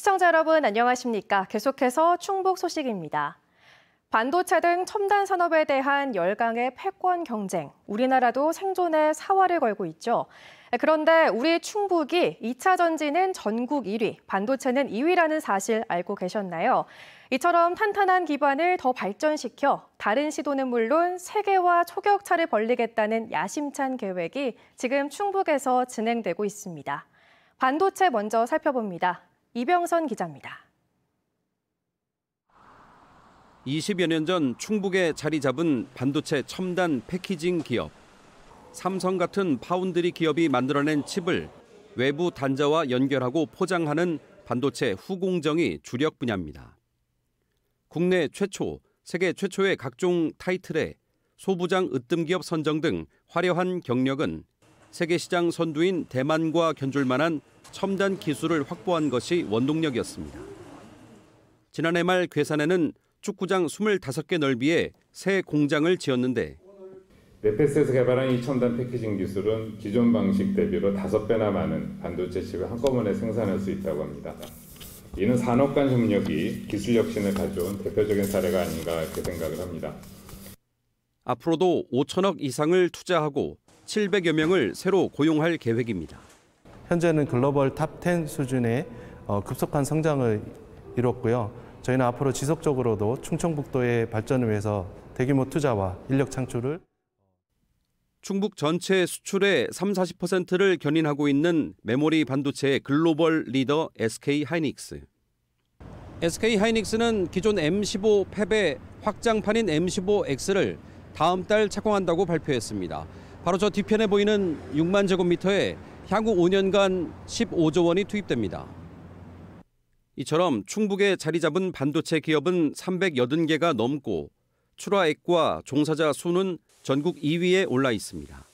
시청자 여러분 안녕하십니까? 계속해서 충북 소식입니다. 반도체 등 첨단 산업에 대한 열강의 패권 경쟁, 우리나라도 생존에 사활을 걸고 있죠. 그런데 우리 충북이 2차 전지는 전국 1위, 반도체는 2위라는 사실 알고 계셨나요? 이처럼 탄탄한 기반을 더 발전시켜 다른 시도는 물론 세계와 초격차를 벌리겠다는 야심찬 계획이 지금 충북에서 진행되고 있습니다. 반도체 먼저 살펴봅니다. 이병선 기자입니다. 20여 년 전 충북에 자리 잡은 반도체 첨단 패키징 기업. 삼성 같은 파운드리 기업이 만들어낸 칩을 외부 단자와 연결하고 포장하는 반도체 후공정이 주력 분야입니다. 국내 최초, 세계 최초의 각종 타이틀에 소부장 으뜸기업 선정 등 화려한 경력은 세계 시장 선두인 대만과 견줄 만한 첨단 기술을 확보한 것이 원동력이었습니다. 지난해 말 괴산에는 축구장 25개 넓이의 새 공장을 지었는데 네페스에서 개발한 이 첨단 패키징 기술은 기존 방식 대비로 5배나 많은 반도체 칩을 한꺼번에 생산할 수 있다고 합니다. 이는 산업 간 협력이 기술 혁신을 가져온 대표적인 사례가 아닌가 이렇게 생각을 합니다. 앞으로도 5천억 이상을 투자하고 700여 명을 새로 고용할 계획입니다. 현재는 글로벌 탑 10 수준의 급속한 성장을 이뤘고요. 저희는 앞으로 지속적으로도 충청북도의 발전을 위해서 대규모 투자와 인력 창출을 충북 전체 수출의 30-40%를 견인하고 있는 메모리 반도체의 글로벌 리더 SK 하이닉스. SK하이닉스는 기존 M15 팹의 확장판인 M15X를 다음 달 착공한다고 발표했습니다. 바로 저 뒤편에 보이는 6만 제곱미터에 향후 5년간 15조 원이 투입됩니다. 이처럼 충북에 자리 잡은 반도체 기업은 380개가 넘고 출하액과 종사자 수는 전국 2위에 올라 있습니다.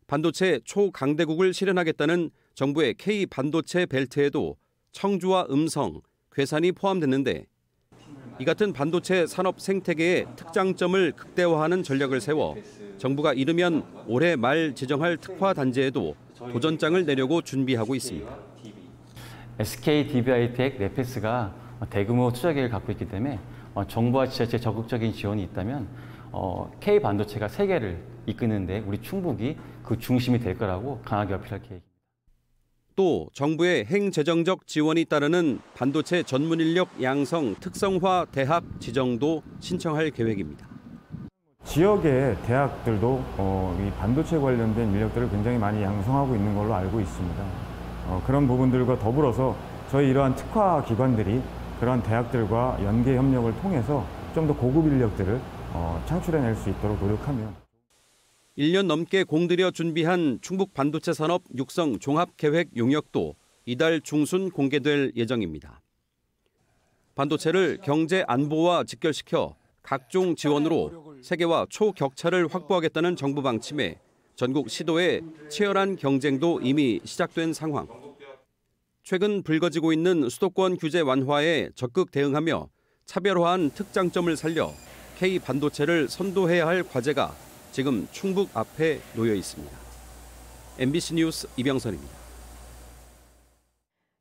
반도체 초강대국을 실현하겠다는 정부의 K반도체 벨트에도 청주와 음성, 괴산이 포함됐는데 이 같은 반도체 산업 생태계의 특장점을 극대화하는 전략을 세워 정부가 이르면 올해 말 지정할 특화 단지에도 도전장을 내려고 준비하고 있습니다. SK DBI텍 네페스가 대규모 투자 계획을 갖고 있기 때문에 정부와 지자체의 적극적인 지원이 있다면 K 반도체가 세계를 이끄는데 우리 충북이 그 중심이 될 거라고 강하게 어필할 계획입니다. 또 정부의 행재정적 지원이 따르는 반도체 전문 인력 양성 특성화 대학 지정도 신청할 계획입니다. 지역의 대학들도 이 반도체 관련된 인력들을 굉장히 많이 양성하고 있는 걸로 알고 있습니다. 그런 부분들과 더불어서 저희 이러한 특화 기관들이 그러한 대학들과 연계 협력을 통해서 좀 더 고급 인력들을 창출해낼 수 있도록 노력하면 1년 넘게 공들여 준비한 충북 반도체 산업 육성 종합계획 용역도 이달 중순 공개될 예정입니다. 반도체를 경제 안보와 직결시켜 각종 지원으로 세계와 초격차를 확보하겠다는 정부 방침에 전국 시도의 치열한 경쟁도 이미 시작된 상황. 최근 불거지고 있는 수도권 규제 완화에 적극 대응하며 차별화한 특장점을 살려 K반도체를 선도해야 할 과제가 지금 충북 앞에 놓여 있습니다. MBC 뉴스 이병선입니다.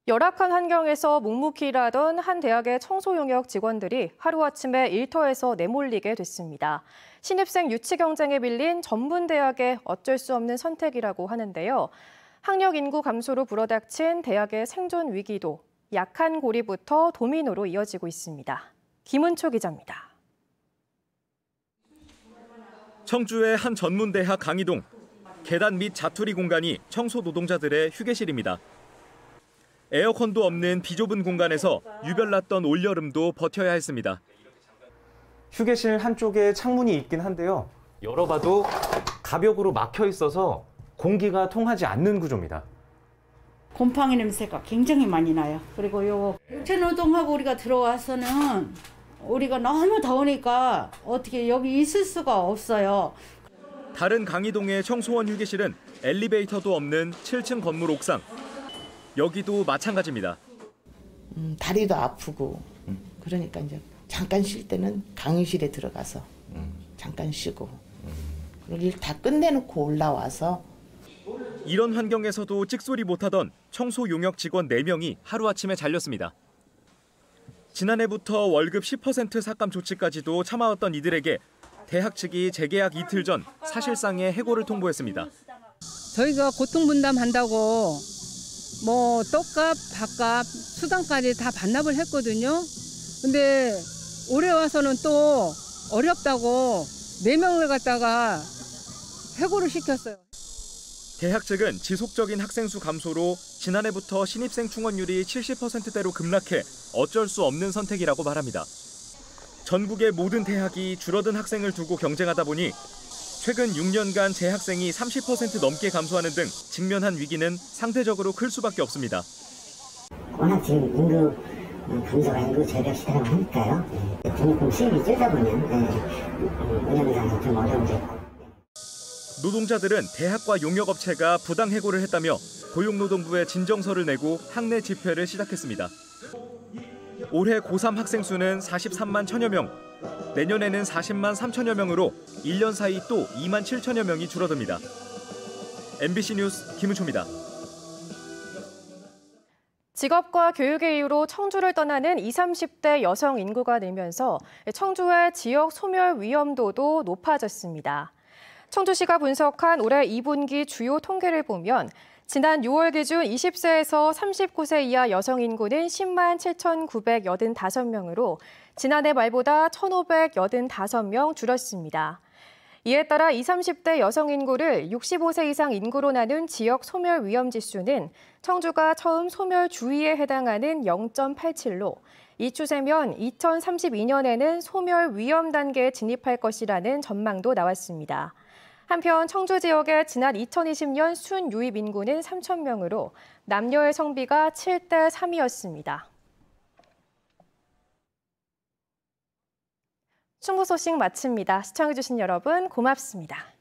열악한 환경에서 묵묵히 일하던 한 대학의 청소용역 직원들이 하루아침에 일터에서 내몰리게 됐습니다. 신입생 유치 경쟁에 밀린 전문 대학의 어쩔 수 없는 선택이라고 하는데요. 학력 인구 감소로 불어닥친 대학의 생존 위기도 약한 고리부터 도미노로 이어지고 있습니다. 김은초 기자입니다. 청주의 한 전문대학 강의동. 계단 및 자투리 공간이 청소 노동자들의 휴게실입니다. 에어컨도 없는 비좁은 공간에서 유별났던 올여름도 버텨야 했습니다. 휴게실 한쪽에 창문이 있긴 한데요. 열어봐도 가벽으로 막혀 있어서 공기가 통하지 않는 구조입니다. 곰팡이 냄새가 굉장히 많이 나요. 그리고 요 육체노동하고 우리가 들어와서는 우리가 너무 더우니까 어떻게 여기 있을 수가 없어요. 다른 강의동의 청소원 휴게실은 엘리베이터도 없는 7층 건물 옥상. 여기도 마찬가지입니다. 다리도 아프고 그러니까 이제 잠깐 쉴 때는 강의실에 들어가서 잠깐 쉬고 일 다 끝내놓고 올라와서 이런 환경에서도 찍소리 못하던 청소 용역 직원 4명이 하루아침에 잘렸습니다. 지난해부터 월급 10% 삭감 조치까지도 참아왔던 이들에게 대학 측이 재계약 이틀 전 사실상의 해고를 통보했습니다. 저희가 고통분담한다고 뭐 떡값, 밥값, 수당까지 다 반납을 했거든요. 근데 올해 와서는 또 어렵다고 4명을 갖다가 해고를 시켰어요. 대학 측은 지속적인 학생 수 감소로 지난해부터 신입생 충원율이 70%대로 급락해 어쩔 수 없는 선택이라고 말합니다. 전국의 모든 대학이 줄어든 학생을 두고 경쟁하다 보니 최근 6년간 재학생이 30% 넘게 감소하는 등 직면한 위기는 상대적으로 클 수밖에 없습니다. 워낙 지금 인구 감소가 인구 절벽 시대라고 하니까요. 전국 수입이 줄다 보면 운영상에 좀 어려우겠고. 노동자들은 대학과 용역업체가 부당 해고를 했다며 고용노동부에 진정서를 내고 학내 집회를 시작했습니다. 올해 고3 학생 수는 43만 1천여 명, 내년에는 40만 3천여 명으로 1년 사이 또 2만 7천여 명이 줄어듭니다. MBC 뉴스 김은초입니다. 직업과 교육의 이유로 청주를 떠나는 20, 30대 여성 인구가 늘면서 청주의 지역 소멸 위험도도 높아졌습니다. 청주시가 분석한 올해 2분기 주요 통계를 보면 지난 6월 기준 20세에서 39세 이하 여성 인구는 10만 7,985명으로 지난해 말보다 1,585명 줄었습니다. 이에 따라 20, 30대 여성 인구를 65세 이상 인구로 나눈 지역 소멸 위험 지수는 청주가 처음 소멸 주의에 해당하는 0.87로 이 추세면 2032년에는 소멸 위험 단계에 진입할 것이라는 전망도 나왔습니다. 한편 청주 지역의 지난 2020년 순 유입 인구는 3,000명으로 남녀의 성비가 7대 3이었습니다. 충북 소식 마칩니다. 시청해주신 여러분 고맙습니다.